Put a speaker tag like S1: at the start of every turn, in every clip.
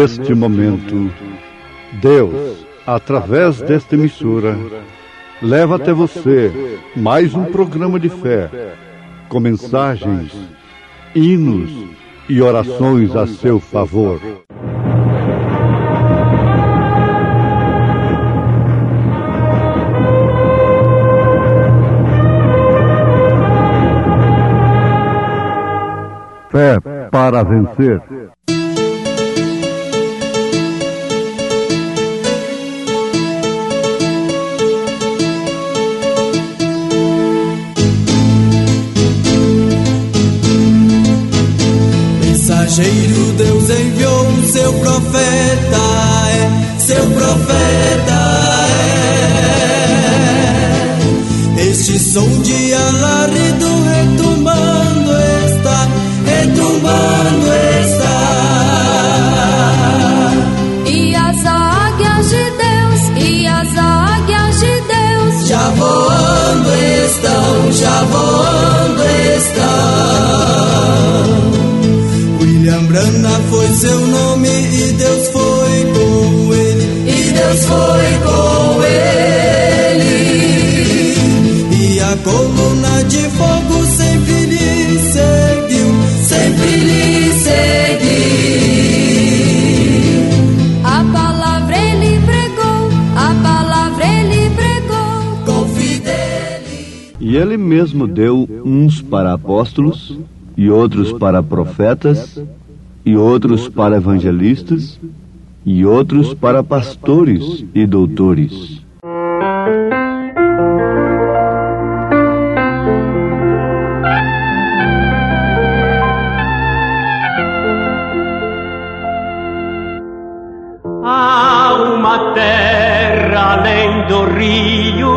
S1: Neste momento, Deus, através desta emissora, leva até você mais um programa de fé, com mensagens, hinos e orações a seu favor. Fé para vencer.
S2: Mensageiro, Deus enviou o seu profeta, seu profeta Este som de alarido retumbando está, retumbando está.
S3: E as águias de Deus, e as águias de Deus
S2: já voando estão, já voando estão. William Branham foi seu nome e Deus foi com ele, e Deus foi com ele. E a coluna de fogo sempre lhe seguiu, sempre lhe seguiu.
S3: A palavra ele pregou, a palavra ele pregou
S2: com fidelidade.
S4: E ele mesmo deu uns para apóstolos, e outros para profetas, e outros para evangelistas, e outros para pastores e doutores.
S5: Há uma terra além do rio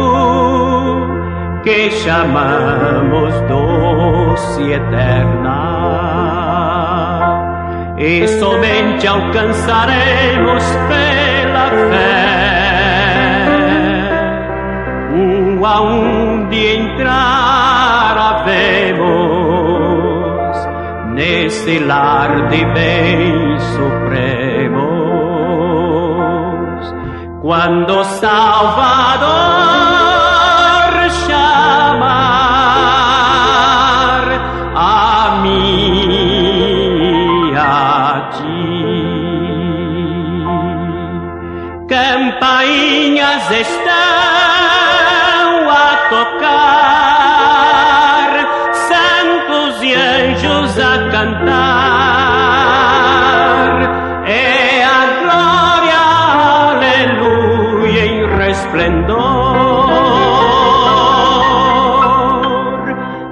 S5: que chamamos doce eterna, e somente alcançaremos pela fé. Aonde entrar havemos nesse lar de bens supremos, quando Salvador chamar a mim, a ti. Campainhas estão a tocar, santos e anjos a cantar, é a glória, aleluia, em resplendor.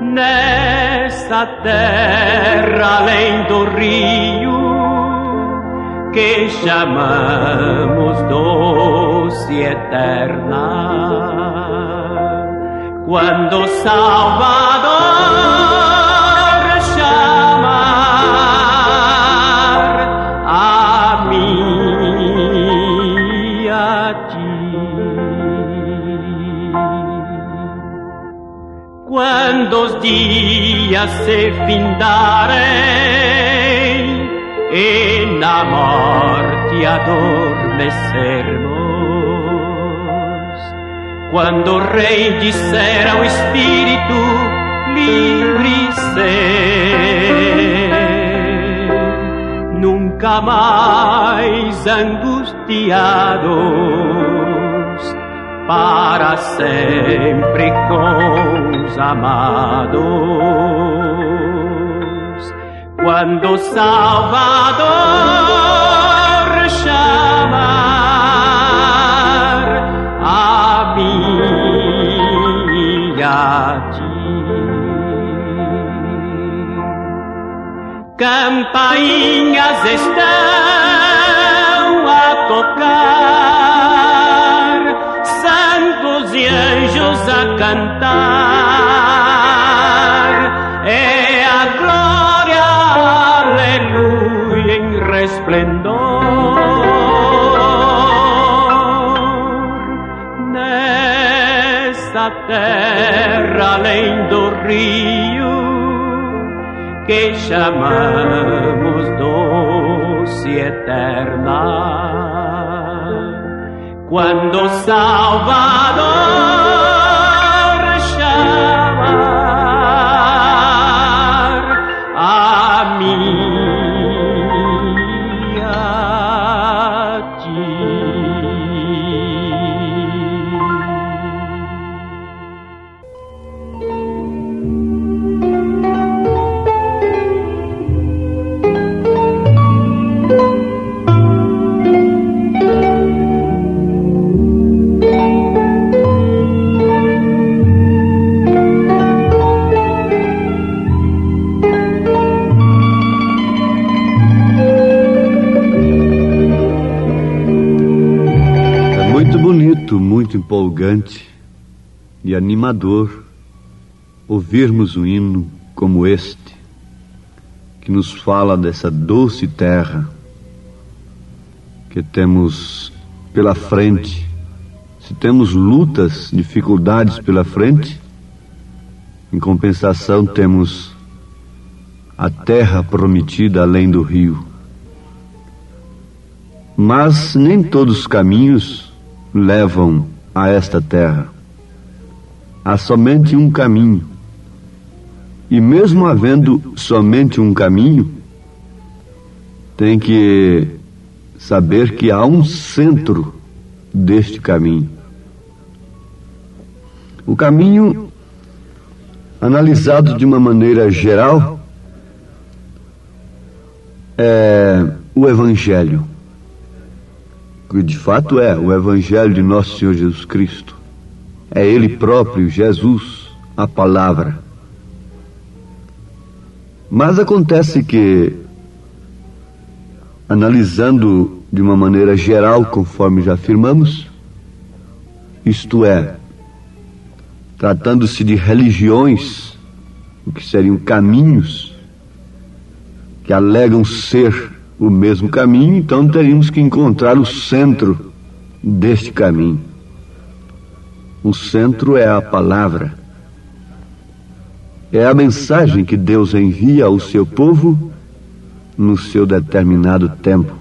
S5: Nesta terra além do rio que chamamos doce eterna, quando Salvador chamar a mim, a ti. Quando os dias se findarem e na morte adormecermos, quando o Rei disser ao Espírito livre ser, nunca mais angustiados, para sempre com os amados, quando Salvador chamar a mim, a ti. Campainhas estão a tocar, santos e anjos a cantar, é a glória, aleluia, em resplendor. Nesta terra além do rio que chamamos doce luz eterna. Cuando Salvador llamar a mí, a ti.
S4: Muito empolgante e animador ouvirmos um hino como este, que nos fala dessa doce terra que temos pela frente. Se temos lutas, dificuldades pela frente, em compensação temos a terra prometida além do rio. Mas nem todos os caminhos levam a esta terra. Há somente um caminho. E mesmo havendo somente um caminho, tem que saber que há um centro deste caminho. O caminho, analisado de uma maneira geral, é o Evangelho. Que de fato é o Evangelho de Nosso Senhor Jesus Cristo. É Ele próprio, Jesus, a palavra. Mas acontece que, analisando de uma maneira geral, conforme já afirmamos, isto é, tratando-se de religiões, o que seriam caminhos que alegam ser o mesmo caminho, então teríamos que encontrar o centro deste caminho. O centro é a palavra. É a mensagem que Deus envia ao seu povo no seu determinado tempo.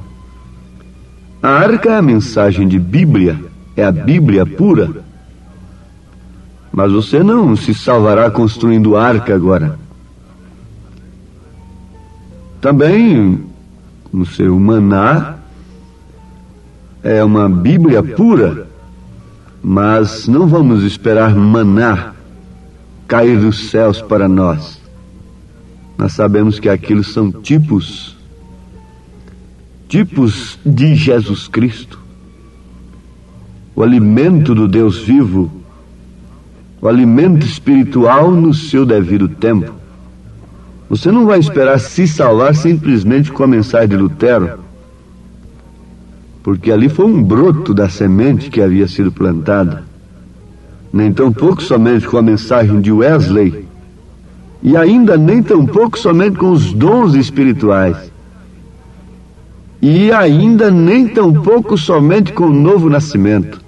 S4: A arca é a mensagem de Bíblia, é a Bíblia pura. Mas você não se salvará construindo arca agora. Também no seu maná é uma Bíblia pura, mas não vamos esperar maná cair dos céus para nós. Nós sabemos que aquilo são tipos de Jesus Cristo, o alimento do Deus vivo, o alimento espiritual no seu devido tempo. Você não vai esperar se salvar simplesmente com a mensagem de Lutero, porque ali foi um broto da semente que havia sido plantada. Nem tampouco somente com a mensagem de Wesley, e ainda nem tampouco somente com os dons espirituais, e ainda nem tampouco somente com o novo nascimento,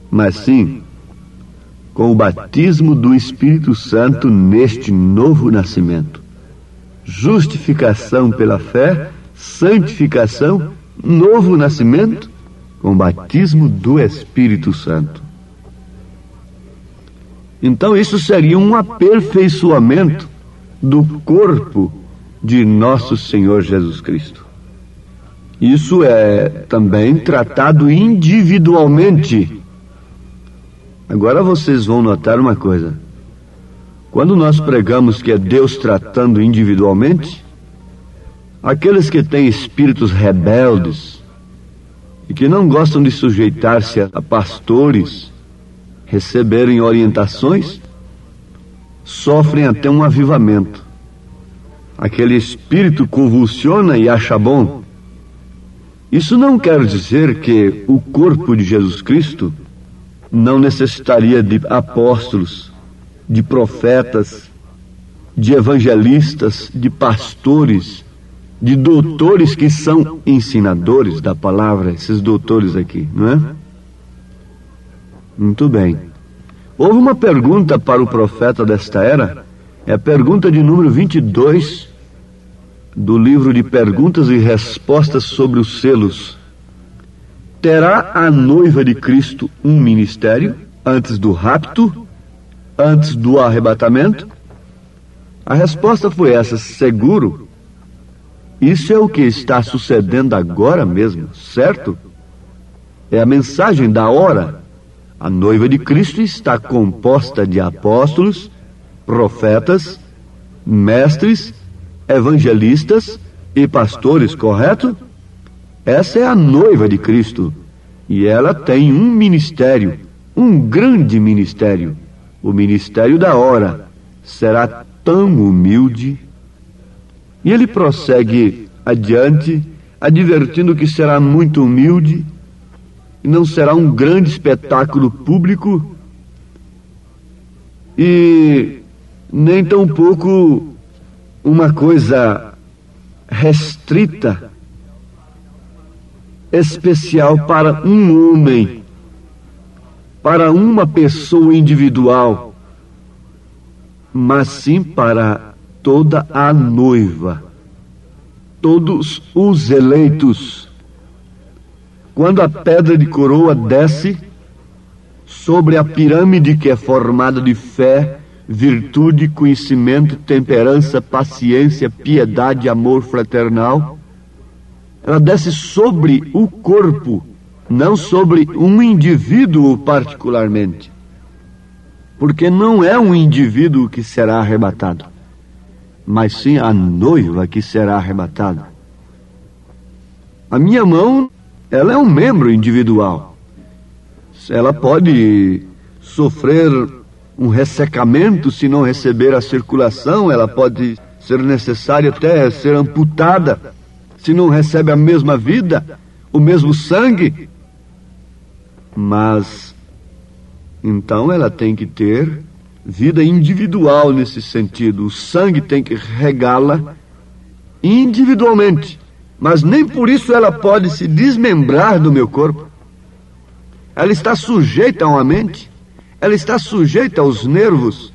S4: mas sim com o batismo do Espírito Santo neste novo nascimento. Justificação pela fé, santificação, novo nascimento, com o batismo do Espírito Santo. Então isso seria um aperfeiçoamento do corpo de nosso Senhor Jesus Cristo. Isso é também tratado individualmente. Agora vocês vão notar uma coisa. Quando nós pregamos que é Deus tratando individualmente, aqueles que têm espíritos rebeldes e que não gostam de sujeitar-se a pastores, receberem orientações, sofrem até um avivamento. Aquele espírito convulsiona e acha bom. Isso não quer dizer que o corpo de Jesus Cristo não necessitaria de apóstolos, de profetas, de evangelistas, de pastores, de doutores que são ensinadores da palavra, esses doutores aqui, não é? Muito bem. Houve uma pergunta para o profeta desta era, é a pergunta de número 22, do livro de perguntas e respostas sobre os selos. Terá a noiva de Cristo um ministério antes do rapto, antes do arrebatamento? A resposta foi essa: seguro. Isso é o que está sucedendo agora mesmo, certo? É a mensagem da hora. A noiva de Cristo está composta de apóstolos, profetas, mestres, evangelistas e pastores, correto? Essa é a noiva de Cristo, e ela tem um ministério, um grande ministério. O ministério da hora será tão humilde. E ele prossegue adiante, advertindo que será muito humilde, e não será um grande espetáculo público, e nem tampouco uma coisa restrita, especial para um homem, para uma pessoa individual, mas sim para toda a noiva, todos os eleitos. Quando a pedra de coroa desce sobre a pirâmide que é formada de fé, virtude, conhecimento, temperança, paciência, piedade, amor fraternal, ela desce sobre o corpo, não sobre um indivíduo particularmente. Porque não é um indivíduo que será arrebatado, mas sim a noiva que será arrebatada. A minha mão, ela é um membro individual. Ela pode sofrer um ressecamento se não receber a circulação, ela pode ser necessária até ser amputada se não recebe a mesma vida, o mesmo sangue. Mas então ela tem que ter vida individual nesse sentido. O sangue tem que regá-la individualmente, mas nem por isso ela pode se desmembrar do meu corpo. Ela está sujeita a uma mente, ela está sujeita aos nervos,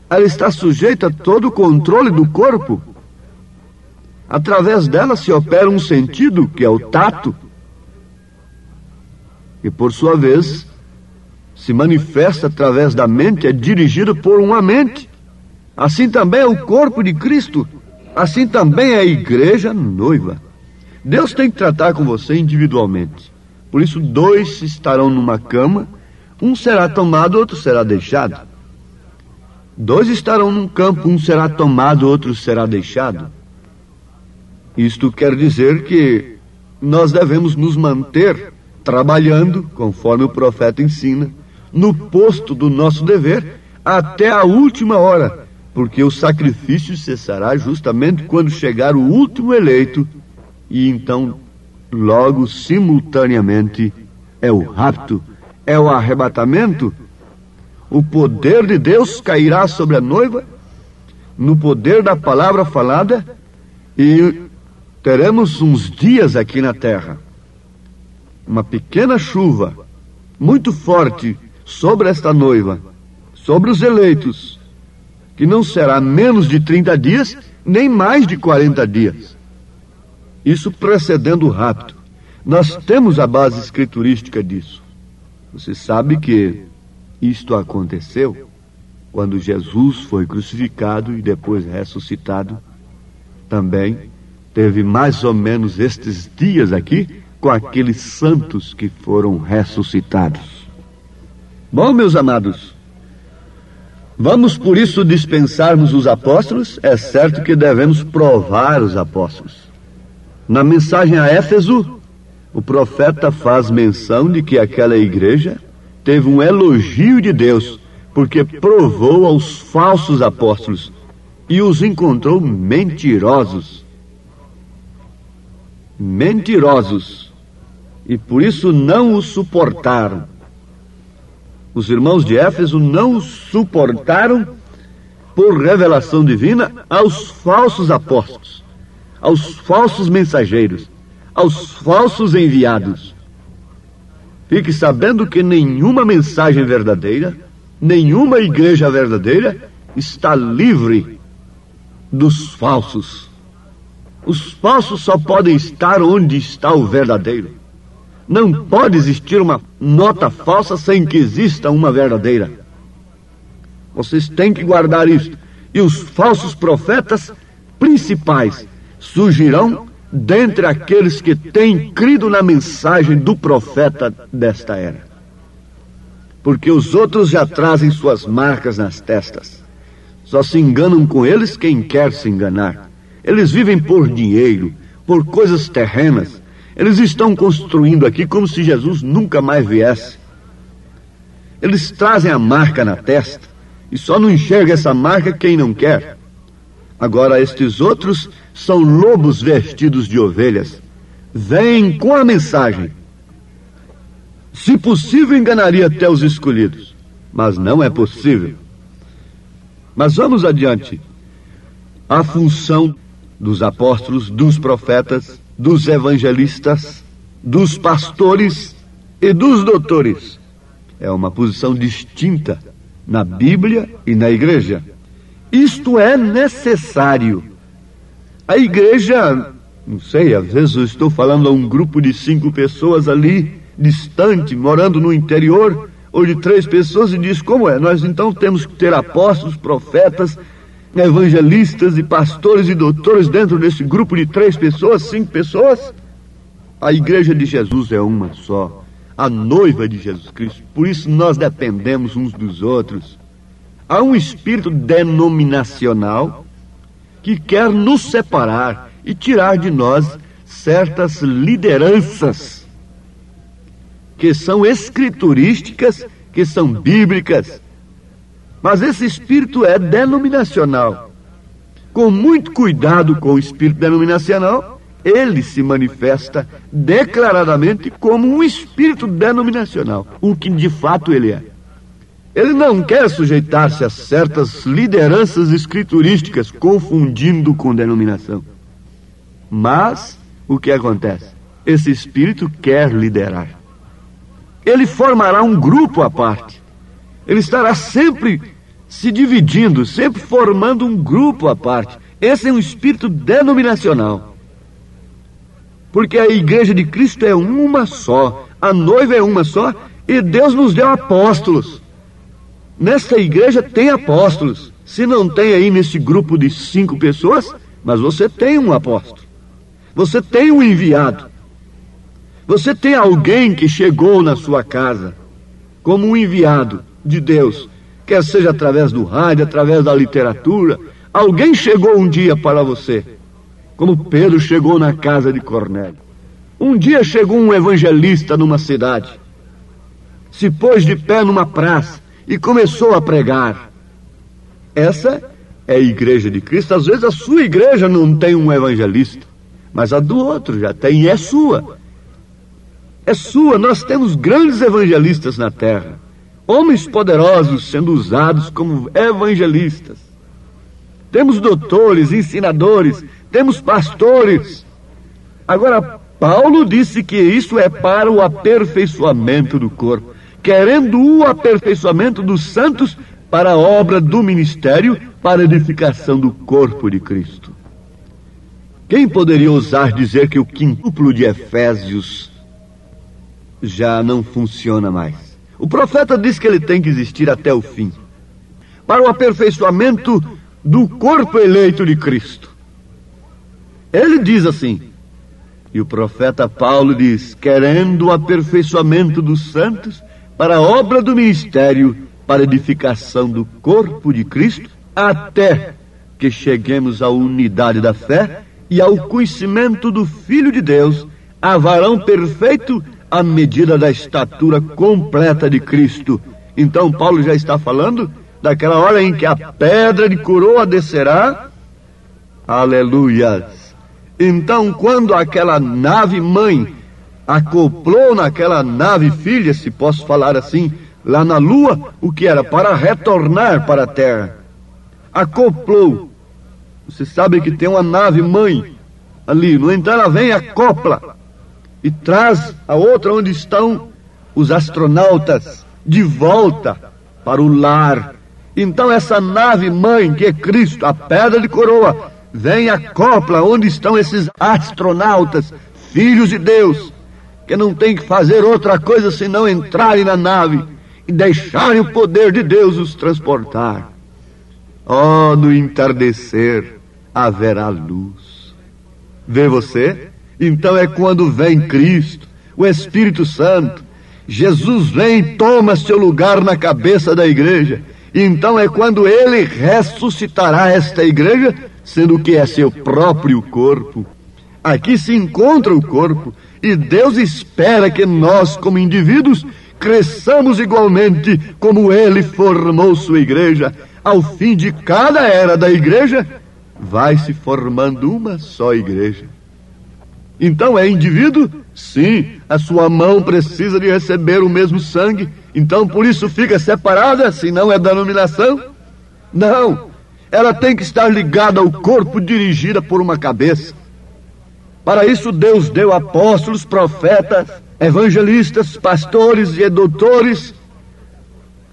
S4: ela está sujeita a todo o controle do corpo. Através dela se opera um sentido, que é o tato, e por sua vez se manifesta através da mente, é dirigido por uma mente. Assim também é o corpo de Cristo, assim também é a igreja noiva. Deus tem que tratar com você individualmente. Por isso 2 estarão numa cama, um será tomado, outro será deixado. 2 estarão num campo, um será tomado, outro será deixado. Isto quer dizer que nós devemos nos manter trabalhando, conforme o profeta ensina, no posto do nosso dever, até a última hora, porque o sacrifício cessará justamente quando chegar o último eleito, e então, logo, simultaneamente, é o rapto, é o arrebatamento. O poder de Deus cairá sobre a noiva, no poder da palavra falada, e teremos uns dias aqui na terra, uma pequena chuva, muito forte, sobre esta noiva, sobre os eleitos, que não será menos de 30 dias, nem mais de 40 dias. Isso precedendo o rapto. Nós temos a base escriturística disso. Você sabe que isto aconteceu quando Jesus foi crucificado e depois ressuscitado. Também teve mais ou menos estes dias aqui com aqueles santos que foram ressuscitados. Bom, meus amados, vamos por isso dispensarmos os apóstolos? É certo que devemos provar os apóstolos. Na mensagem a Éfeso, o profeta faz menção de que aquela igreja teve um elogio de Deus, porque provou aos falsos apóstolos e os encontrou mentirosos. Mentirosos. E por isso não os suportaram. Os irmãos de Éfeso não suportaram, por revelação divina, aos falsos apóstolos, aos falsos mensageiros, aos falsos enviados. Fique sabendo que nenhuma mensagem verdadeira, nenhuma igreja verdadeira está livre dos falsos. Os falsos só podem estar onde está o verdadeiro. Não pode existir uma nota falsa sem que exista uma verdadeira. Vocês têm que guardar isso. E os falsos profetas principais surgirão dentre aqueles que têm crido na mensagem do profeta desta era. Porque os outros já trazem suas marcas nas testas. Só se enganam com eles quem quer se enganar. Eles vivem por dinheiro, por coisas terrenas. Eles estão construindo aqui como se Jesus nunca mais viesse. Eles trazem a marca na testa e só não enxerga essa marca quem não quer. Agora estes outros são lobos vestidos de ovelhas. Vêm com a mensagem. Se possível, enganaria até os escolhidos, mas não é possível. Mas vamos adiante. A função dos apóstolos, dos profetas, dos evangelistas, dos pastores e dos doutores é uma posição distinta na Bíblia e na igreja. Isto é necessário. A igreja, não sei, às vezes eu estou falando a um grupo de 5 pessoas ali, distante, morando no interior, ou de 3 pessoas, e diz como é. Nós então temos que ter apóstolos, profetas, evangelistas e pastores e doutores dentro desse grupo de 3 pessoas, 5 pessoas. A igreja de Jesus é uma só, a noiva de Jesus Cristo. Por isso nós dependemos uns dos outros. Há um espírito denominacional que quer nos separar e tirar de nós certas lideranças que são escriturísticas, que são bíblicas. Mas esse espírito é denominacional. Com muito cuidado com o espírito denominacional, ele se manifesta declaradamente como um espírito denominacional, o que de fato ele é. Ele não quer sujeitar-se a certas lideranças escriturísticas, confundindo com denominação. Mas, o que acontece? Esse espírito quer liderar. Ele formará um grupo à parte. Ele estará sempre se dividindo, sempre formando um grupo à parte. Esse é um espírito denominacional. Porque a igreja de Cristo é uma só, a noiva é uma só, e Deus nos deu apóstolos. Nesta igreja tem apóstolos. Se não tem aí nesse grupo de 5 pessoas, mas você tem um apóstolo. Você tem um enviado. Você tem alguém que chegou na sua casa como um enviado de Deus, quer seja através do rádio, através da literatura. Alguém chegou um dia para você, como Pedro chegou na casa de Cornélio. Um dia chegou um evangelista numa cidade, se pôs de pé numa praça e começou a pregar. Essa é a igreja de Cristo. Às vezes a sua igreja não tem um evangelista, mas a do outro já tem, e é sua. É sua. Nós temos grandes evangelistas na terra, homens poderosos sendo usados como evangelistas. Temos doutores, ensinadores, temos pastores. Agora, Paulo disse que isso é para o aperfeiçoamento do corpo, querendo o aperfeiçoamento dos santos para a obra do ministério, para a edificação do corpo de Cristo. Quem poderia ousar dizer que o quintuplo de Efésios já não funciona mais? O profeta diz que ele tem que existir até o fim, para o aperfeiçoamento do corpo eleito de Cristo. Ele diz assim, e o profeta Paulo diz, querendo o aperfeiçoamento dos santos para a obra do ministério, para a edificação do corpo de Cristo, até que cheguemos à unidade da fé e ao conhecimento do Filho de Deus, a varão perfeito, à medida da estatura completa de Cristo. Então Paulo já está falando daquela hora em que a pedra de coroa descerá. Aleluias! Então, quando aquela nave mãe acoplou naquela nave filha, se posso falar assim, lá na lua, o que era? Para retornar para a terra. Acoplou. Você sabe que tem uma nave mãe ali, no entanto ela vem e acopla e traz a outra onde estão os astronautas de volta para o lar. Então essa nave mãe, que é Cristo, a pedra de coroa, vem a copla onde estão esses astronautas, filhos de Deus, que não tem que fazer outra coisa senão entrarem na nave e deixarem o poder de Deus os transportar. Oh, no entardecer haverá luz. Vê você? Então é quando vem Cristo, o Espírito Santo. Jesus vem e toma seu lugar na cabeça da igreja. Então é quando ele ressuscitará esta igreja, sendo que é seu próprio corpo. Aqui se encontra o corpo, e Deus espera que nós, como indivíduos, cresçamos igualmente como ele formou sua igreja. Ao fim de cada era da igreja, vai se formando uma só igreja. Então é indivíduo? Sim, a sua mão precisa de receber o mesmo sangue. Então por isso fica separada, se não é denominação? Não, ela tem que estar ligada ao corpo, dirigida por uma cabeça. Para isso Deus deu apóstolos, profetas, evangelistas, pastores e doutores.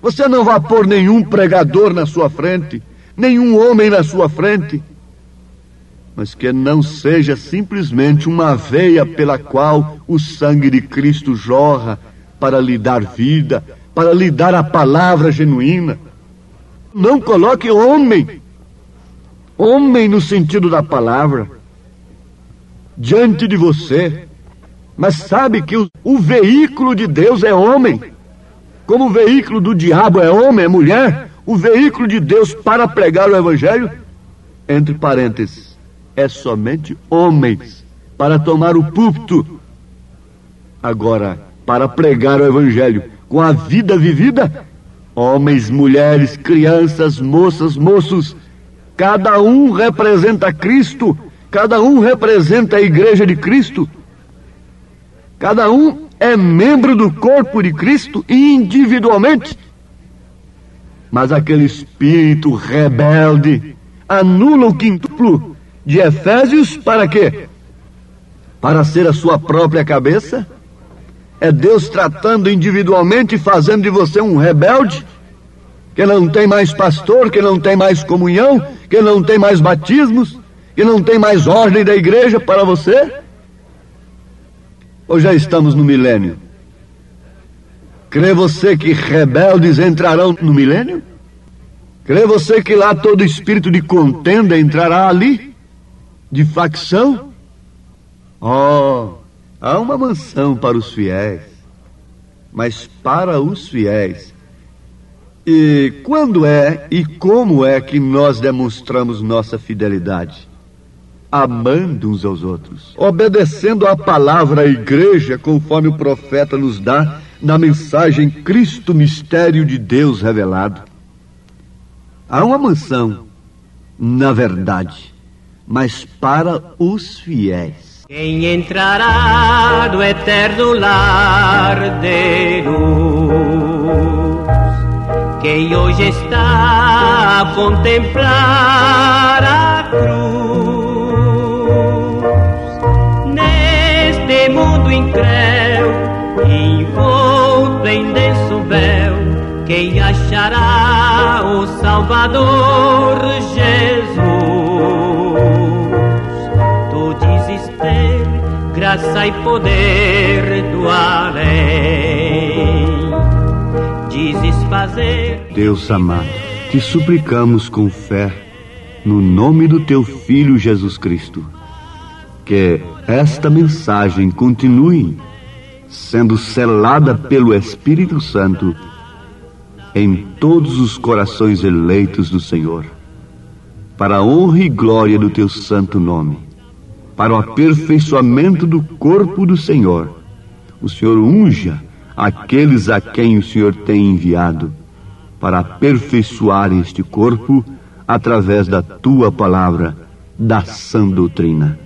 S4: Você não vai pôr nenhum pregador na sua frente, nenhum homem na sua frente, mas que não seja simplesmente uma veia pela qual o sangue de Cristo jorra para lhe dar vida, para lhe dar a palavra genuína. Não coloque homem no sentido da palavra, diante de você, mas sabe que o veículo de Deus é homem. Como o veículo do diabo é homem, é mulher, o veículo de Deus para pregar o evangelho, entre parênteses, é somente homens para tomar o púlpito. Agora, para pregar o evangelho com a vida vivida, homens, mulheres, crianças, moças, moços, cada um representa Cristo, cada um representa a igreja de Cristo, cada um é membro do corpo de Cristo individualmente. Mas aquele espírito rebelde anula o quíntuplo de Efésios para quê? Para ser a sua própria cabeça? É Deus tratando individualmente e fazendo de você um rebelde? Que não tem mais pastor, que não tem mais comunhão, que não tem mais batismos, que não tem mais ordem da igreja para você? Ou já estamos no milênio? Crê você que rebeldes entrarão no milênio? Crê você que lá todo espírito de contenda entrará ali? De facção? Oh, há uma mansão para os fiéis, mas para os fiéis. E quando é e como é que nós demonstramos nossa fidelidade? Amando uns aos outros, obedecendo à palavra à igreja, conforme o profeta nos dá na mensagem Cristo, mistério de Deus revelado. Há uma mansão, na verdade, mas para os fiéis.
S5: Quem entrará no eterno lar de luz? Quem hoje está a contemplar a cruz? Neste mundo incréu, envolto em denso véu, quem achará o Salvador Jesus? Tu dizes ter graça e poder do além, dizes fazer...
S4: Deus amado, te suplicamos com fé, no nome do teu Filho Jesus Cristo, que esta mensagem continue sendo selada pelo Espírito Santo em todos os corações eleitos do Senhor, para a honra e glória do teu santo nome, para o aperfeiçoamento do corpo do Senhor. O Senhor unja aqueles a quem o Senhor tem enviado para aperfeiçoar este corpo através da tua palavra, da sã doutrina.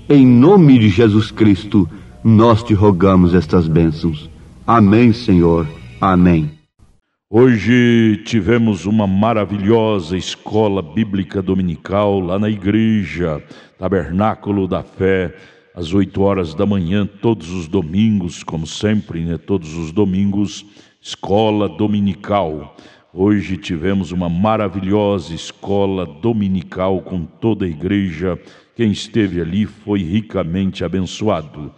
S4: Em nome de Jesus Cristo, nós te rogamos estas bênçãos. Amém, Senhor. Amém.
S6: Hoje tivemos uma maravilhosa escola bíblica dominical lá na igreja Tabernáculo da Fé, às 8 horas da manhã, todos os domingos, como sempre, né? Todos os domingos, escola dominical. Hoje tivemos uma maravilhosa escola dominical com toda a igreja. Quem esteve ali foi ricamente abençoado.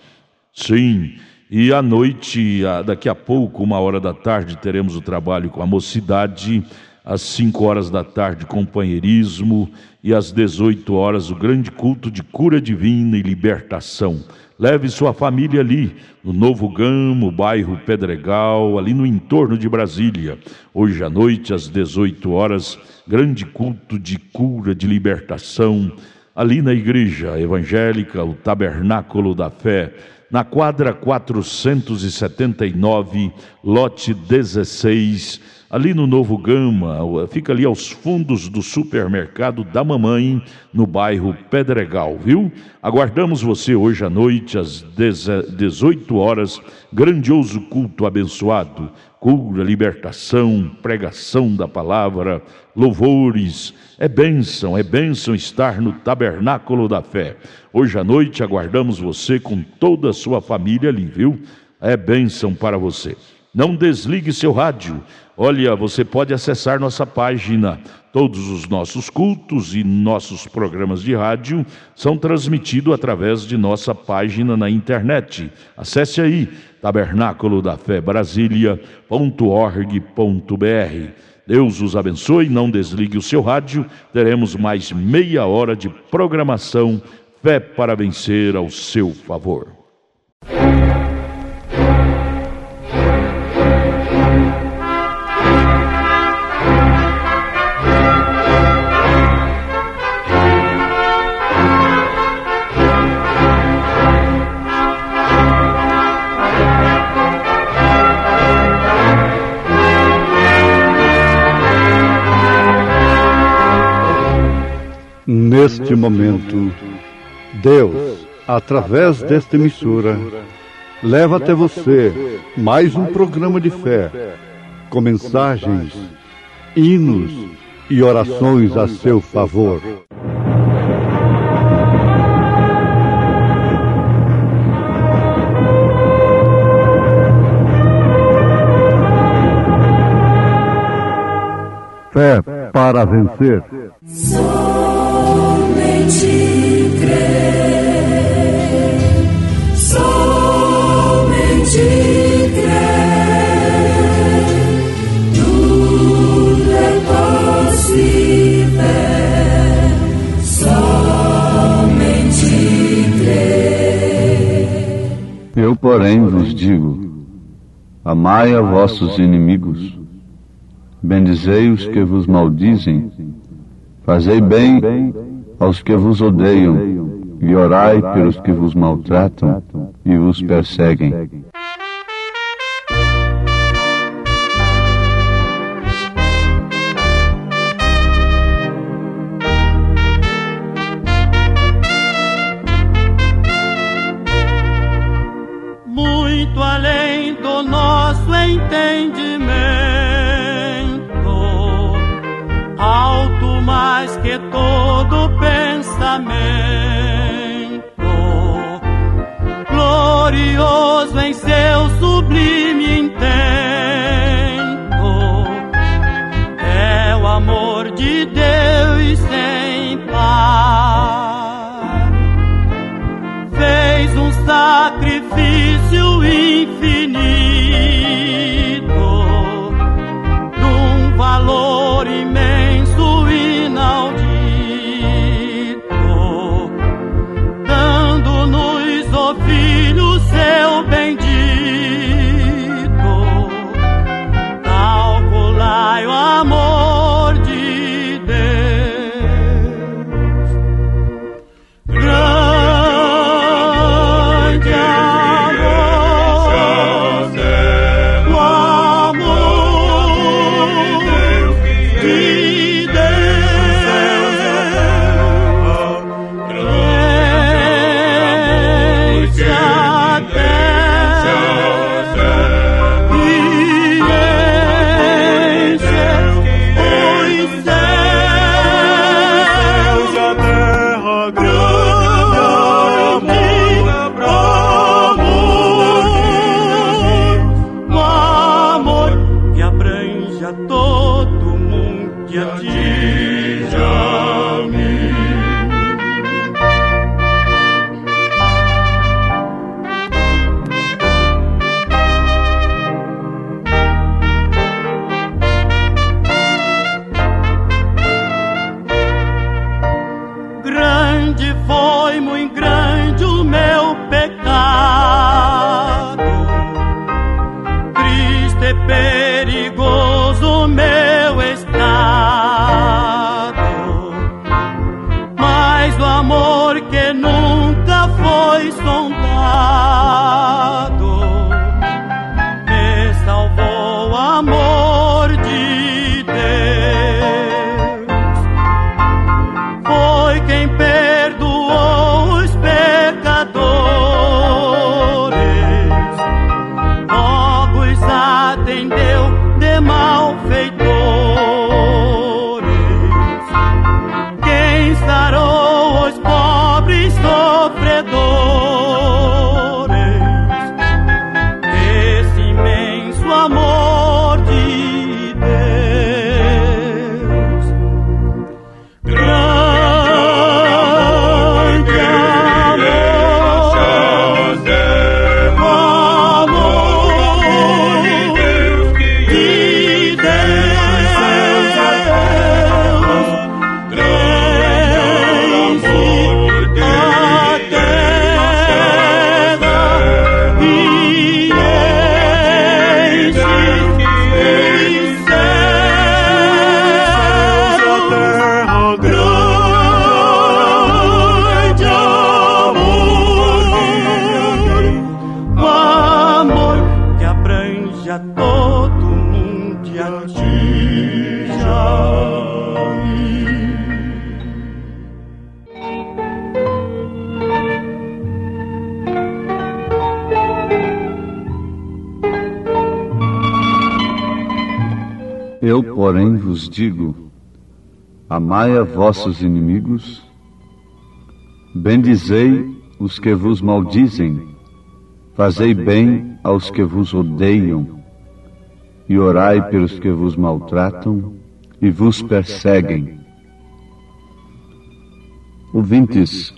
S6: Sim, e à noite, daqui a pouco, 13h, teremos o trabalho com a mocidade. Às 5h da tarde, companheirismo. E às 18h, o grande culto de cura divina e libertação. Leve sua família ali, no Novo Gamo, bairro Pedregal, ali no entorno de Brasília. Hoje à noite, às 18h, grande culto de cura, de libertação, ali na igreja evangélica, o Tabernáculo da Fé, na quadra 479, lote 16, ali no Novo Gama, fica ali aos fundos do supermercado da mamãe, no bairro Pedregal, viu? Aguardamos você hoje à noite, às 18h, grandioso culto abençoado, cura, libertação, pregação da palavra, louvores. É bênção estar no Tabernáculo da Fé. Hoje à noite aguardamos você com toda a sua família ali, viu? É bênção para você. Não desligue seu rádio. Olha, você pode acessar nossa página. Todos os nossos cultos e nossos programas de rádio são transmitidos através de nossa página na internet. Acesse aí, tabernaculodafebrasilia.org.br. Deus os abençoe, não desligue o seu rádio. Teremos mais meia hora de programação. Fé para vencer ao seu favor.
S1: Neste momento, Deus, através desta emissora, leva até você mais um programa de fé, com mensagens, hinos e orações a seu favor. Fé para vencer.
S2: Somente crer, somente crer, tudo é possível, somente crer.
S4: Eu, porém, vos digo, amai a vossos inimigos, bendizei os que vos maldizem, fazei bem aos que vos odeiam, e orai pelos que vos maltratam e vos perseguem.
S5: Muito além do nosso entendimento, alto mais que todo pensamento, glorioso em seu sublime intento, é o amor de Deus sem par. Fez um sacrifício infinito, num valor imenso e inaudito, dando-nos, ó Filho, seu bendito. Calculai o amor de Deus. Grande amor, o amor de Deus, cresce até e enche os céus, a terra. Grande amor, o amor que abrange a todos
S7: todo mundo te atinge a mim. Grande foi, muito grande o meu pecado, triste e perigoso o meu estado, mas o amor que nunca foi sondado me salvou, amor de Deus. Foi quem perdoou os pecadores, logo os atendeu de malfeitores. Quem sarou os pobres sofredores, esse imenso amor de Deus. Grande amor de Deus, o amor que abrange a todo mundo e atinge a mim.
S4: Eu, porém, vos digo: amai a vossos inimigos, bendizei os que vos maldizem, fazei bem aos que vos odeiam, e orai pelos que vos maltratam e vos perseguem. Ouvintes,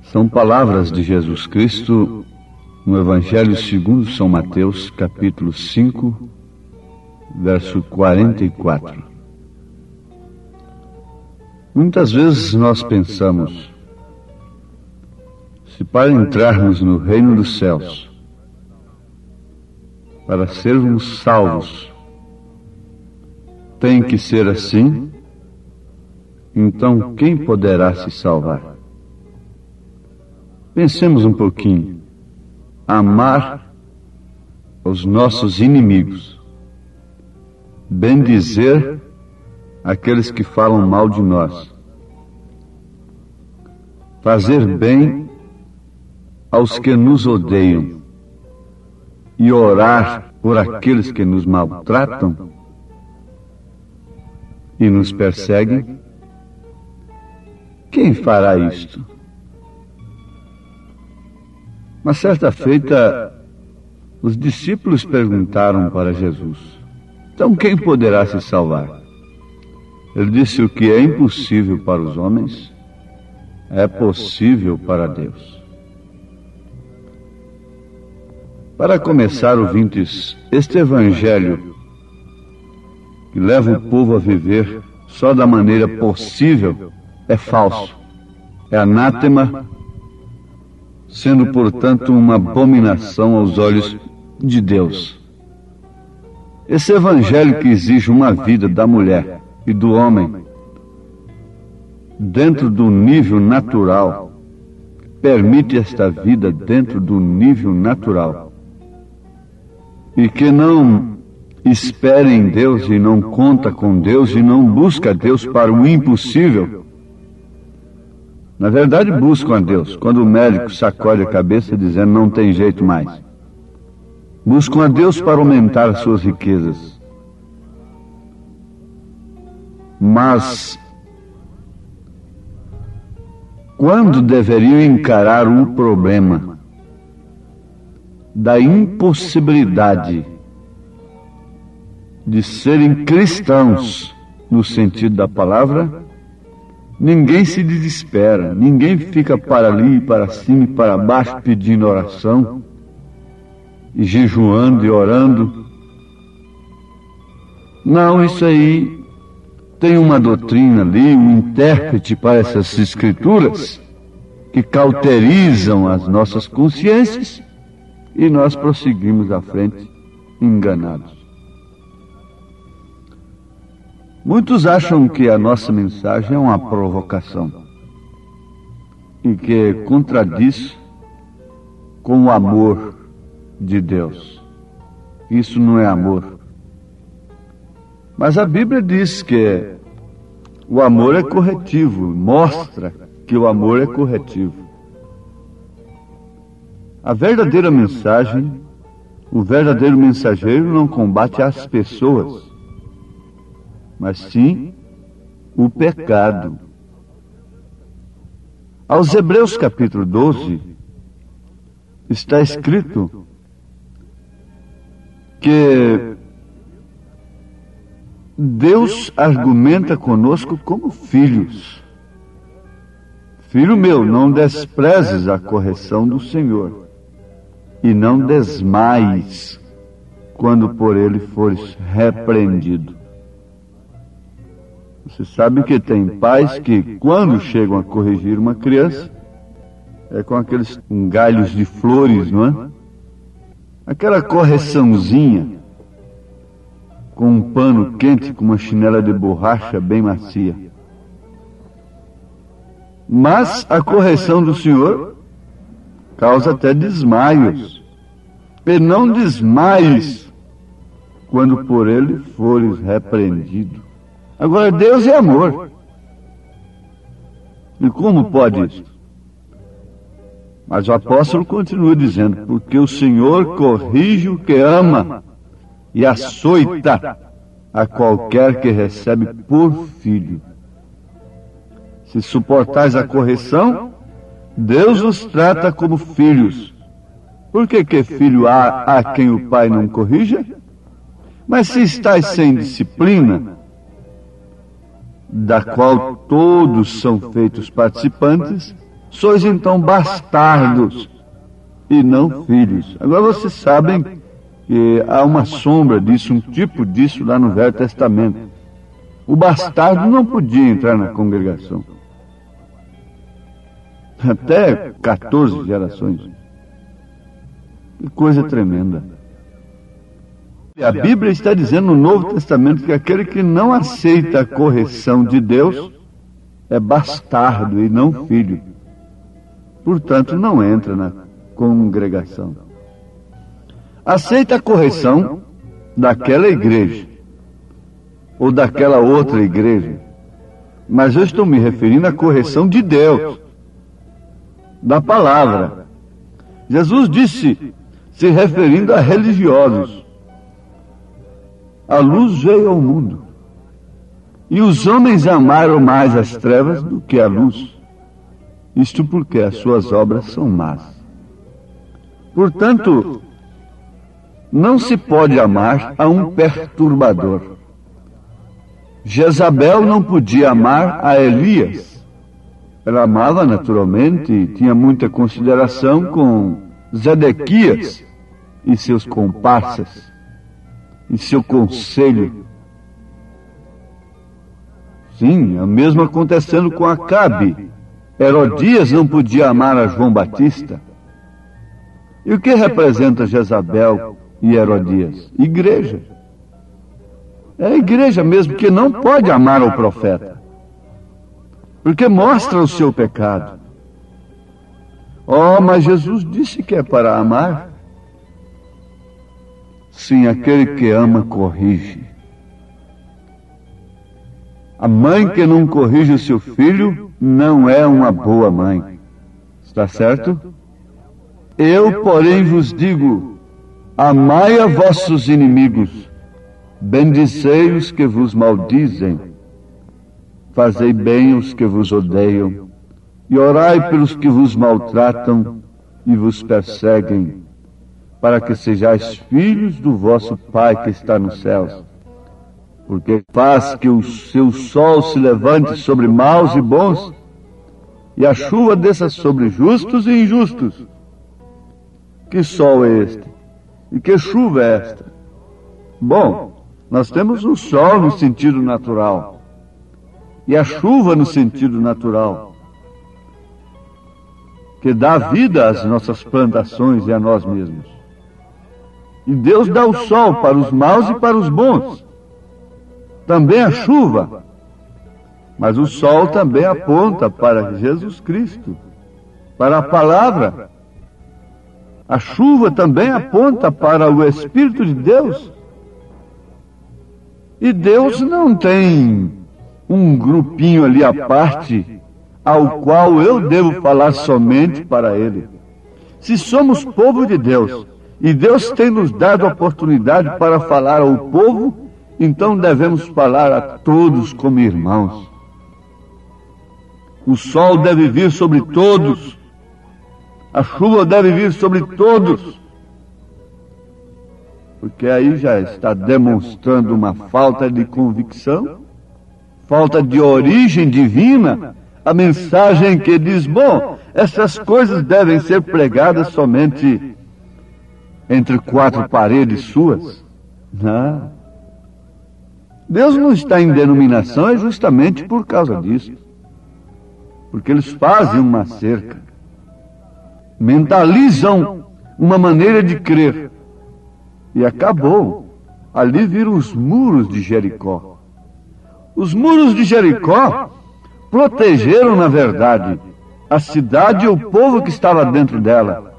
S4: são palavras de Jesus Cristo no Evangelho segundo São Mateus, capítulo 5, verso 44. Muitas vezes nós pensamos: se para entrarmos no reino dos céus, para sermos salvos, tem que ser assim, então quem poderá se salvar? Pensemos um pouquinho. Amar os nossos inimigos, bendizer aqueles que falam mal de nós, fazer bem aos que nos odeiam e orar por aqueles que nos maltratam e nos perseguem. Quem fará isto? Uma certa feita, os discípulos perguntaram para Jesus: então quem poderá se salvar? Ele disse: o que é impossível para os homens é possível para Deus. Para começar, ouvintes, este evangelho que leva o povo a viver só da maneira possível é falso, é anátema, sendo, portanto, uma abominação aos olhos de Deus. Esse evangelho que exige uma vida da mulher e do homem dentro do nível natural, permite esta vida dentro do nível natural, e que não espera em Deus e não conta com Deus e não busca Deus para o impossível. Na verdade, buscam a Deus quando o médico sacode a cabeça dizendo não tem jeito mais. Buscam a Deus para aumentar as suas riquezas. Mas quando deveriam encarar o problema da impossibilidade de serem cristãos, no sentido da palavra, ninguém se desespera, ninguém fica para ali, para cima e para baixo pedindo oração, e jejuando e orando. Não, isso aí tem uma doutrina ali, um intérprete para essas escrituras, que cauterizam as nossas consciências, e nós prosseguimos à frente enganados. Muitos acham que a nossa mensagem é uma provocação e que contradiz com o amor de Deus. Isso não é amor. Mas a Bíblia diz que o amor é corretivo, mostra que o amor é corretivo. A verdadeira mensagem, o verdadeiro mensageiro não combate as pessoas, mas sim o pecado. Aos Hebreus capítulo 12, está escrito que Deus argumenta conosco como filhos. Filho meu, não desprezes a correção do Senhor, e não desmaies quando por ele fores repreendido. Você sabe que tem pais que, quando chegam a corrigir uma criança, é com aqueles galhos de flores, não é? Aquela correçãozinha, com um pano quente, com uma chinela de borracha bem macia. Mas a correção do Senhor causa até desmaios. E não desmaies quando por ele fores repreendido. Agora, Deus é amor. E como pode isso? Mas o apóstolo continua dizendo, porque o Senhor corrige o que ama e açoita a qualquer que recebe por filho. Se suportais a correção, Deus os trata como filhos. Por que filho há a quem o pai não corrija? Mas se estáis sem disciplina, da qual todos são feitos participantes, sois então bastardos e não filhos. Agora vocês sabem que há uma sombra disso, um tipo disso lá no Velho Testamento. O bastardo não podia entrar na congregação. Até 14 gerações. Que coisa tremenda. A Bíblia está dizendo no Novo Testamento que aquele que não aceita a correção de Deus é bastardo e não filho. Portanto, não entra na congregação. Aceita a correção daquela igreja ou daquela outra igreja. Mas eu estou me referindo à correção de Deus, da palavra. Jesus disse, se referindo a religiosos, a luz veio ao mundo, e os homens amaram mais as trevas do que a luz. Isto porque as suas obras são más. Portanto, não se pode amar a um perturbador. Jezabel não podia amar a Elias. Ela amava naturalmente e tinha muita consideração com Zedequias e seus comparsas, e seu conselho. Sim, é o mesmo acontecendo com Acabe. Herodias não podia amar a João Batista. E o que representa Jezabel e Herodias? Igreja. É a igreja mesmo que não pode amar o profeta, porque mostra o seu pecado. Oh, mas Jesus disse que é para amar. Sim, aquele que ama, corrige. A mãe que não corrige o seu filho não é uma boa mãe. Está certo? Eu, porém, vos digo, amai a vossos inimigos, bendizei os que vos maldizem, fazei bem os que vos odeiam, e orai pelos que vos maltratam e vos perseguem, para que sejais filhos do vosso Pai que está nos céus. porque faz que o seu sol se levante sobre maus e bons, e a chuva desça sobre justos e injustos. Que sol é este? E que chuva é esta? Bom, nós temos o sol no sentido natural, e a chuva no sentido natural, que dá vida às nossas plantações e a nós mesmos. E Deus dá o sol para os maus e para os bons. Também a chuva. Mas o sol também aponta para Jesus Cristo, para a palavra. A chuva também aponta para o Espírito de Deus. E Deus não tem um grupinho ali à parte, ao qual eu devo falar somente para Ele. Se somos povo de Deus, e Deus tem nos dado a oportunidade para falar ao povo, então devemos falar a todos como irmãos. O sol deve vir sobre todos, a chuva deve vir sobre todos, porque aí já está demonstrando uma falta de convicção, falta de origem divina, a mensagem que diz, bom, essas coisas devem ser pregadas somente entre quatro paredes suas. Não. Deus não está em denominação, é justamente por causa disso. Porque eles fazem uma cerca, mentalizam uma maneira de crer, e acabou. Ali viram os muros de Jericó. Os muros de Jericó protegeram, na verdade, a cidade e o povo que estava dentro dela,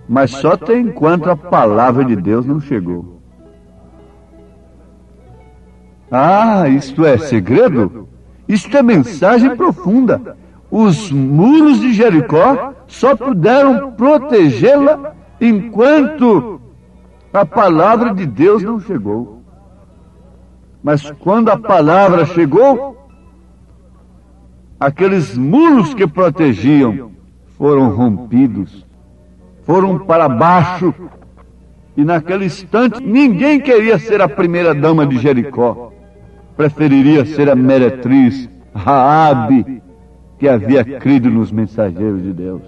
S4: mas só até enquanto a palavra de Deus não chegou. Ah, isto é segredo? Isto é mensagem profunda. Os muros de Jericó só puderam protegê-la enquanto a palavra de Deus não chegou. Mas quando a palavra chegou, aqueles muros que protegiam foram rompidos, foram para baixo, e naquele instante ninguém queria ser a primeira dama de Jericó, preferiria ser a meretriz Raabe, que havia crido nos mensageiros de Deus.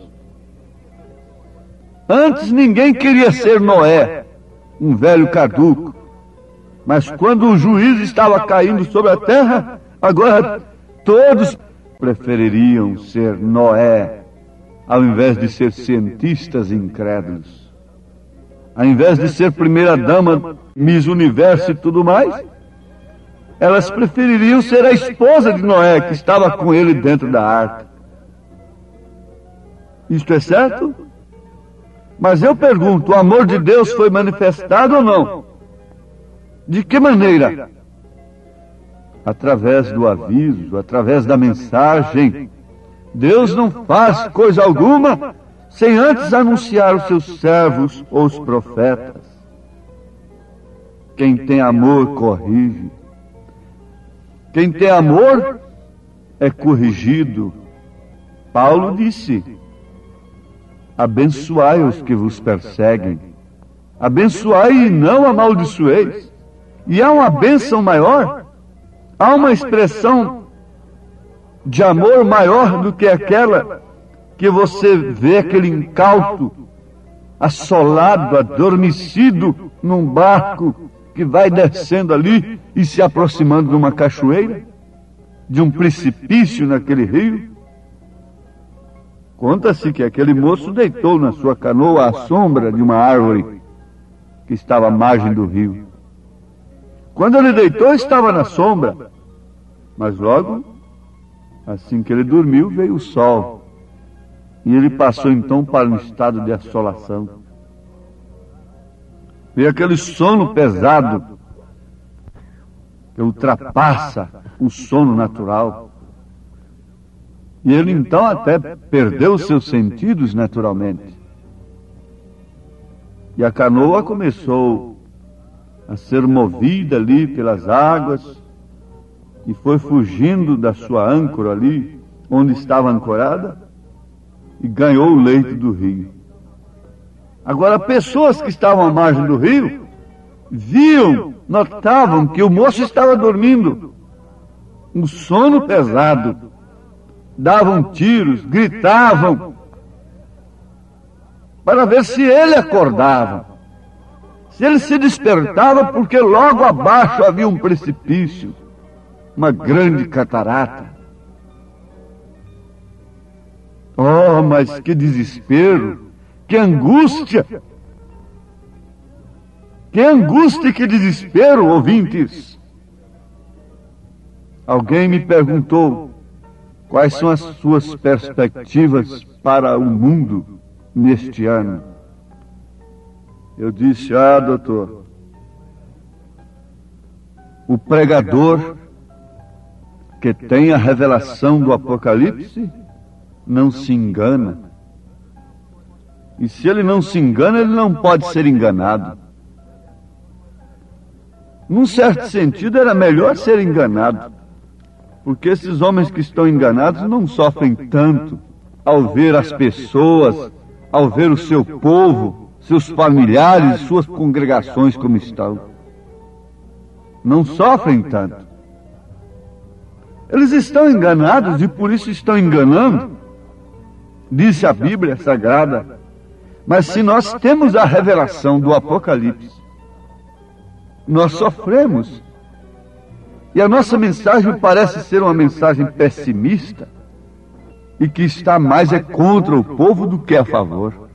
S4: Antes ninguém queria ser Noé, um velho caduco, mas quando o juízo estava caindo sobre a terra, agora todos prefeririam ser Noé, ao invés de ser cientistas incrédulos. Ao invés de ser primeira dama, Miss Universo e tudo mais, elas prefeririam ser a esposa de Noé, que estava com ele dentro da arca. Isto é certo? Mas eu pergunto, o amor de Deus foi manifestado ou não? De que maneira? Através do aviso, através da mensagem. Deus não faz coisa alguma sem antes anunciar os seus servos ou os profetas. Quem tem amor, corrige. Quem tem amor é corrigido. Paulo disse, abençoai os que vos perseguem. Abençoai e não amaldiçoeis. E há uma bênção maior? Há uma expressão de amor maior do que aquela que você vê aquele incauto, assolado, adormecido, num barco que vai descendo ali e se aproximando de uma cachoeira, de um precipício naquele rio? Conta-se que aquele moço deitou na sua canoa à sombra de uma árvore que estava à margem do rio. Quando ele deitou, estava na sombra, mas logo, assim que ele dormiu, veio o sol, e ele passou então para um estado de assolação. Veio aquele sono pesado, que ultrapassa o sono natural. E ele então até perdeu os seus sentidos naturalmente. E a canoa começou a ser movida ali pelas águas, e foi fugindo da sua âncora ali, onde estava ancorada, e ganhou o leito do rio. Agora, pessoas que estavam à margem do rio, viam
S1: notavam que o moço estava dormindo, um sono pesado. Davam tiros, gritavam, para ver se ele acordava, se ele se despertava, porque logo abaixo havia um precipício, uma grande catarata. Oh, mas que desespero, que angústia! Que angústia e que desespero, ouvintes! Alguém me perguntou quais são as suas perspectivas para o mundo neste ano. Eu disse: doutor, o pregador que tem a revelação do Apocalipse não se engana. E se ele não se engana, ele não pode ser enganado. Num certo sentido, era melhor ser enganado, porque esses homens que estão enganados não sofrem tanto ao ver as pessoas, ao ver o seu povo, seus familiares, suas congregações como estão. Não sofrem tanto. Eles estão enganados e por isso estão enganando, disse a Bíblia Sagrada. Mas se nós temos a revelação do Apocalipse, nós sofremos. E a nossa mensagem parece ser uma mensagem pessimista e que está mais contra o povo do que a favor.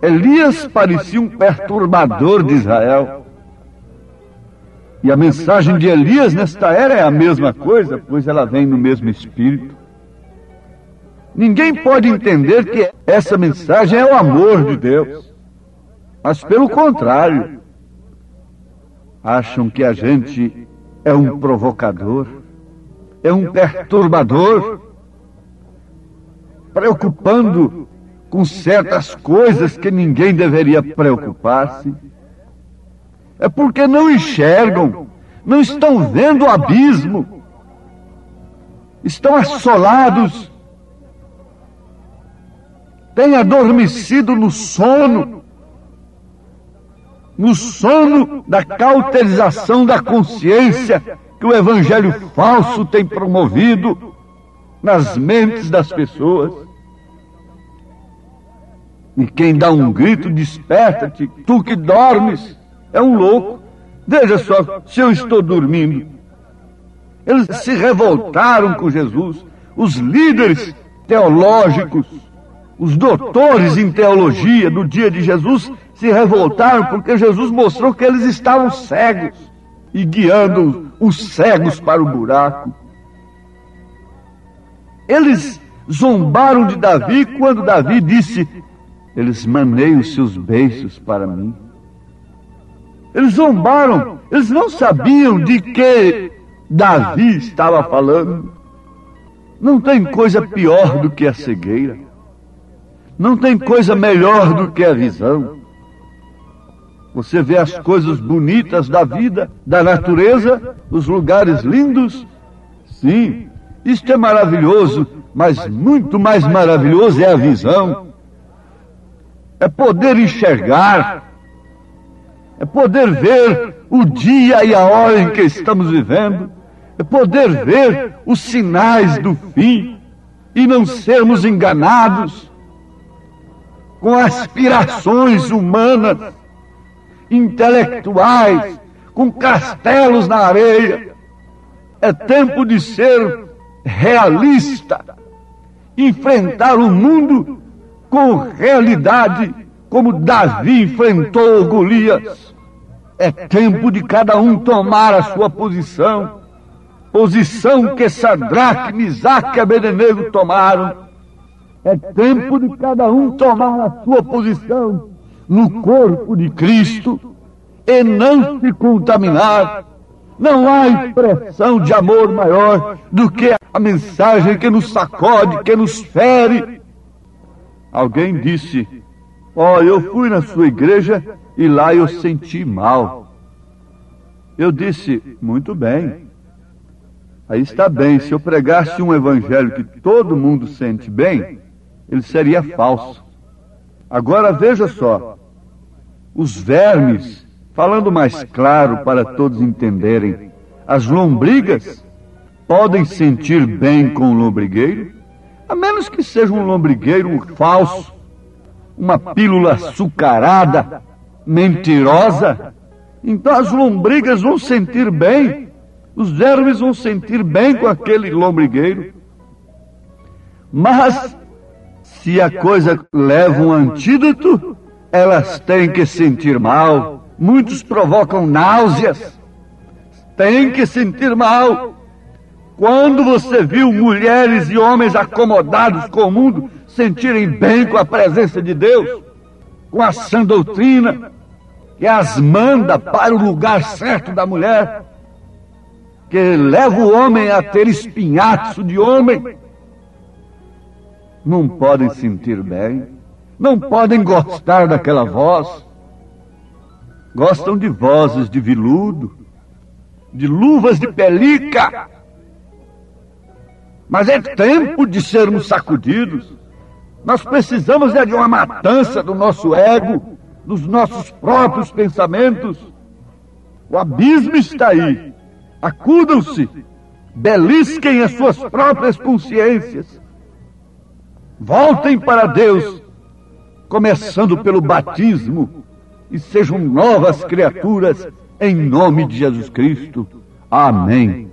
S1: Elias parecia um perturbador de Israel. E a mensagem de Elias nesta era é a mesma coisa, pois ela vem no mesmo espírito. Ninguém pode entender que essa mensagem é o amor de Deus, mas pelo contrário, acham que a gente é um provocador, é um perturbador, preocupando com certas coisas que ninguém deveria preocupar-se. É porque não enxergam, não estão vendo o abismo, estão assolados, têm adormecido no sono da cauterização da consciência que o evangelho falso tem promovido nas mentes das pessoas. E quem dá um grito: desperta-te, tu que dormes, é um louco. Veja só, se eu estou dormindo. Eles se revoltaram com Jesus. Os líderes teológicos, os doutores em teologia do dia de Jesus se revoltaram porque Jesus mostrou que eles estavam cegos e guiando os cegos para o buraco. Eles zombaram de Davi quando Davi disse: eles maneiam os seus beiços para mim. Eles zombaram, eles não sabiam de que Davi estava falando. Não tem coisa pior do que a cegueira. Não tem coisa melhor do que a visão. Você vê as coisas bonitas da vida, da natureza, os lugares lindos. Sim, isto é maravilhoso, mas muito mais maravilhoso é a visão. É poder enxergar, é poder ver o dia e a hora em que estamos vivendo, é poder ver os sinais do fim e não sermos enganados com aspirações humanas, intelectuais, com castelos na areia. É tempo de ser realista, enfrentar o mundo com realidade, como Davi enfrentou Golias. É tempo de cada um tomar a sua posição, posição que Sadraque, Misaque e Abednego tomaram. É tempo de cada um tomar a sua posição no corpo de Cristo e não se contaminar. Não há expressão de amor maior do que a mensagem que nos sacode, que nos fere. Alguém disse: eu fui na sua igreja e lá eu senti mal. Eu disse: muito bem. Aí está bem, se eu pregasse um evangelho que todo mundo sente bem, ele seria falso. Agora veja só, os vermes
S4: Falando mais claro para todos entenderem, as lombrigas podem sentir bem com o lombrigueiro, a menos que seja um lombrigueiro falso, uma pílula açucarada, mentirosa. Então as lombrigas vão sentir bem, os vermes vão sentir bem com aquele lombrigueiro. Mas, se a coisa leva um antídoto, elas têm que sentir mal. Muitos provocam náuseas. Têm que sentir mal. Quando você viu mulheres e homens acomodados com o mundo sentirem bem com a presença de Deus, com a sã doutrina, que as manda para o lugar certo da mulher, que leva o homem a ter espinhaço de homem, não podem sentir bem, não podem gostar daquela voz. Gostam de vozes de veludo, de luvas de pelica. Mas é tempo de sermos sacudidos. Nós precisamos de uma matança do nosso ego, dos nossos próprios pensamentos. O abismo está aí. Acudam-se, belisquem as suas próprias consciências. Voltem para Deus, começando pelo batismo, e sejam novas criaturas em nome de Jesus Cristo. Amém.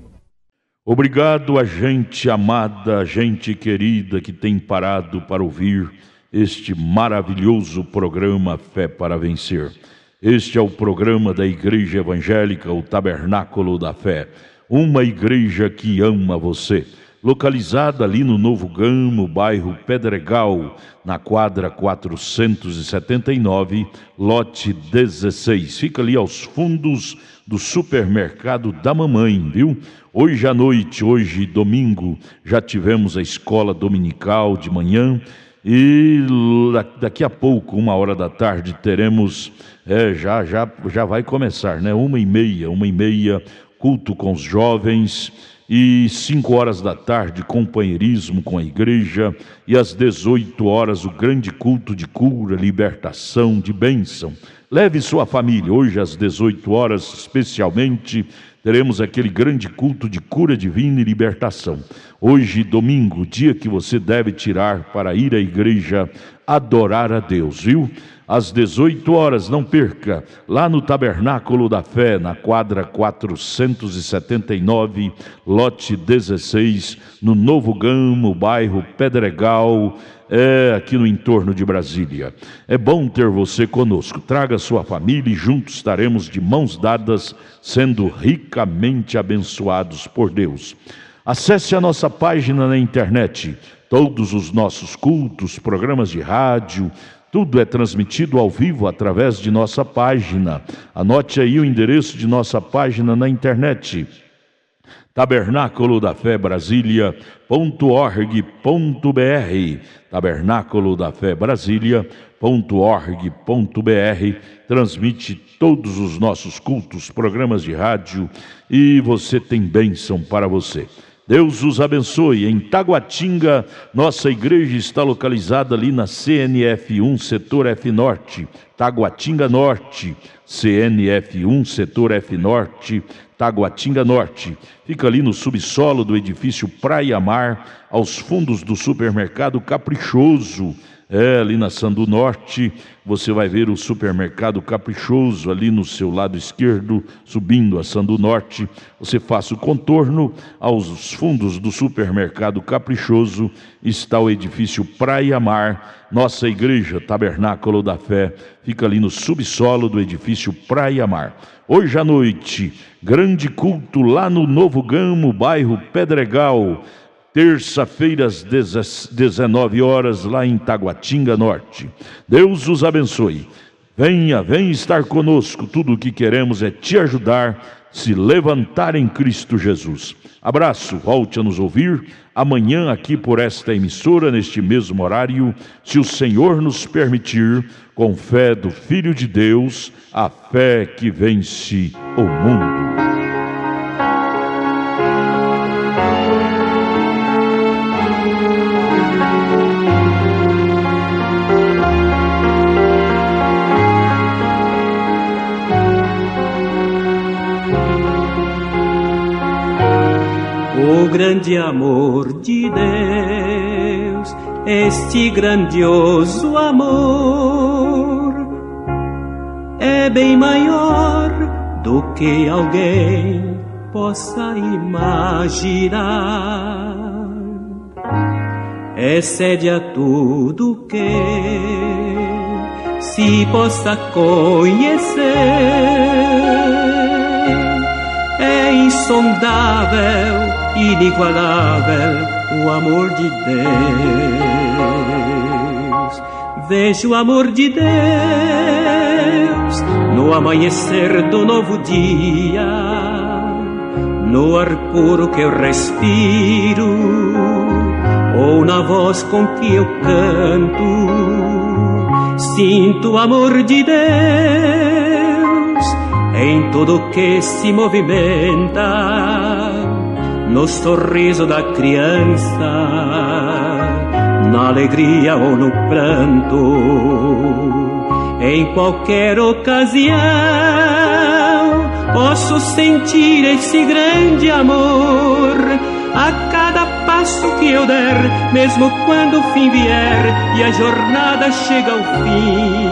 S6: Obrigado a gente amada, gente querida que tem parado para ouvir este maravilhoso programa Fé para Vencer. Este é o programa da Igreja Evangélica, o Tabernáculo da Fé, uma igreja que ama você. Localizada ali no Novo Gamo, bairro Pedregal, na quadra 479, lote 16. Fica ali aos fundos do supermercado da mamãe, viu? Hoje à noite, hoje domingo, já tivemos a escola dominical de manhã e daqui a pouco, 1h da tarde, teremos, já vai começar, né? 1h30, culto com os jovens. E 5h da tarde, companheirismo com a igreja. E às 18h, o grande culto de cura, libertação, de bênção. Leve sua família. Hoje às 18h, especialmente, teremos aquele grande culto de cura divina e libertação. Hoje, domingo, dia que você deve tirar para ir à igreja adorar a Deus, viu? Às 18h, não perca, lá no Tabernáculo da Fé, na quadra 479, lote 16, no Novo Gamo, bairro Pedregal, aqui no entorno de Brasília. É bom ter você conosco. Traga sua família e juntos estaremos de mãos dadas, sendo ricamente abençoados por Deus. Acesse a nossa página na internet. Todos os nossos cultos, programas de rádio, tudo é transmitido ao vivo através de nossa página. Anote aí o endereço de nossa página na internet: Tabernáculo da Fé Brasília.org.br. Tabernáculo da Fé Brasília.org.br. Transmite todos os nossos cultos, programas de rádio, e você tem bênção para você. Deus os abençoe. Em Taguatinga, nossa igreja está localizada ali na CNF1, setor F Norte, Taguatinga Norte, CNF1, setor F Norte, Taguatinga Norte. Fica ali no subsolo do edifício Praia Mar, aos fundos do supermercado Caprichoso. Ali na Sandu Norte, você vai ver o supermercado Caprichoso ali no seu lado esquerdo, subindo a Sandu Norte. Você faça o contorno, aos fundos do supermercado Caprichoso está o edifício Praia Mar. Nossa igreja, Tabernáculo da Fé, fica ali no subsolo do edifício Praia Mar. Hoje à noite, grande culto lá no Novo Gamo, bairro Pedregal. Terça-feira às 19h, lá em Taguatinga Norte. Deus os abençoe. Venha estar conosco. Tudo o que queremos é te ajudar, se levantar em Cristo Jesus. Abraço, volte a nos ouvir amanhã aqui por esta emissora, neste mesmo horário, se o Senhor nos permitir, com fé do Filho de Deus, a fé que vence o mundo.
S8: grande amor de Deus, este grandioso amor é bem maior do que alguém possa imaginar. Excede a tudo que se possa conhecer. É insondável, inigualável o amor de Deus. Vejo o amor de Deus no amanhecer do novo dia, no ar puro que eu respiro, ou na voz com que eu canto. Sinto o amor de Deus em tudo que se movimenta, no sorriso da criança, na alegria ou no pranto, em qualquer ocasião posso sentir esse grande amor a cada passo que eu der, mesmo quando o fim vier e a jornada chega ao fim.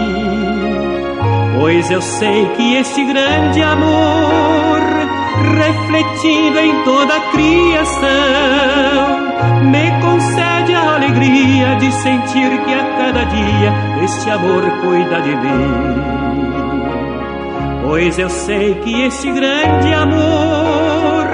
S8: Pois eu sei que esse grande amor, refletindo em toda a criação, me concede a alegria de sentir que a cada dia este amor cuida de mim. Pois eu sei que esse grande amor,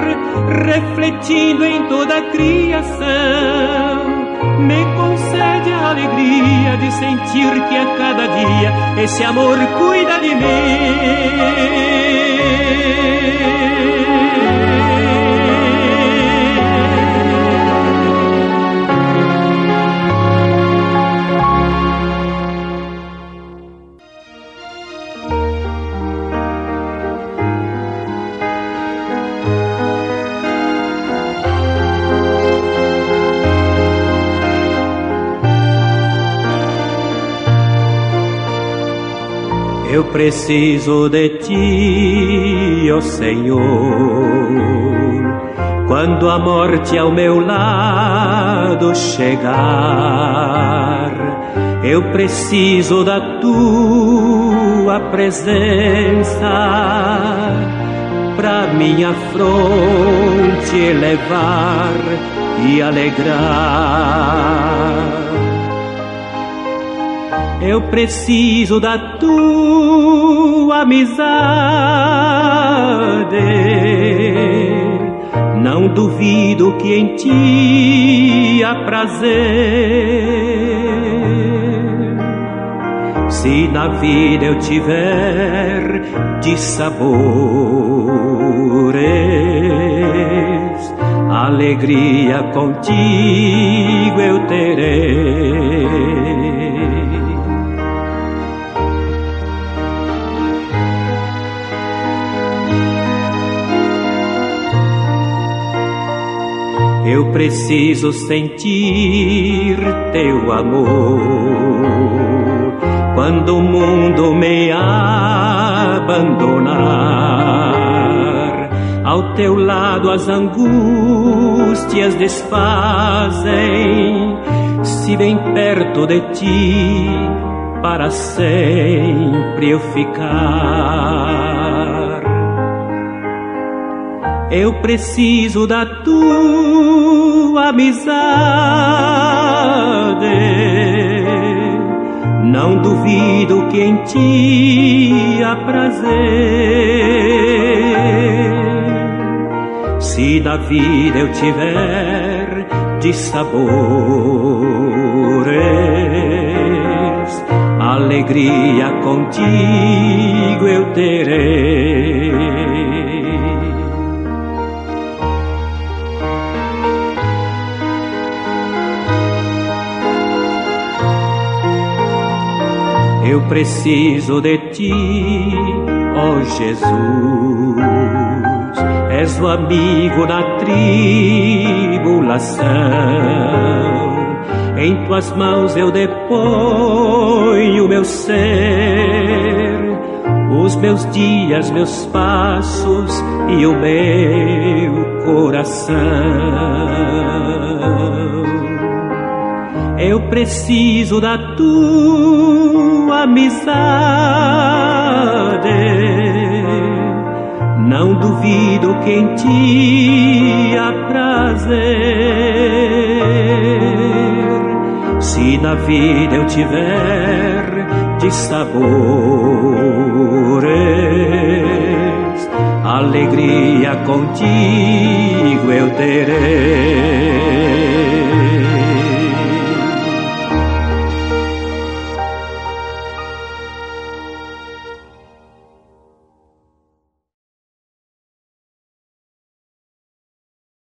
S8: refletindo em toda a criação, me concede a alegria de sentir que a cada dia esse amor cuida de mim. Eu preciso de ti, ó Senhor, quando a morte ao meu lado chegar. Eu preciso da tua presença pra minha fronte elevar e alegrar. Eu preciso da tua amizade, não duvido que em ti há prazer. Se na vida eu tiver dissabores, alegria contigo eu terei. Eu preciso sentir teu amor quando o mundo me abandonar. Ao teu lado as angústias desfazem, se bem perto de ti para sempre eu ficar. Eu preciso da tua amizade, não duvido que em ti há prazer. Se na vida eu tiver dissabores, alegria contigo eu terei. Eu preciso de ti, ó Jesus, és o amigo na tribulação. Em tuas mãos eu deponho meu ser, os meus dias, meus passos e o meu coração. Eu preciso da tua amizade, não duvido que em ti há prazer. Se na vida eu tiver dissabores, alegria contigo eu terei.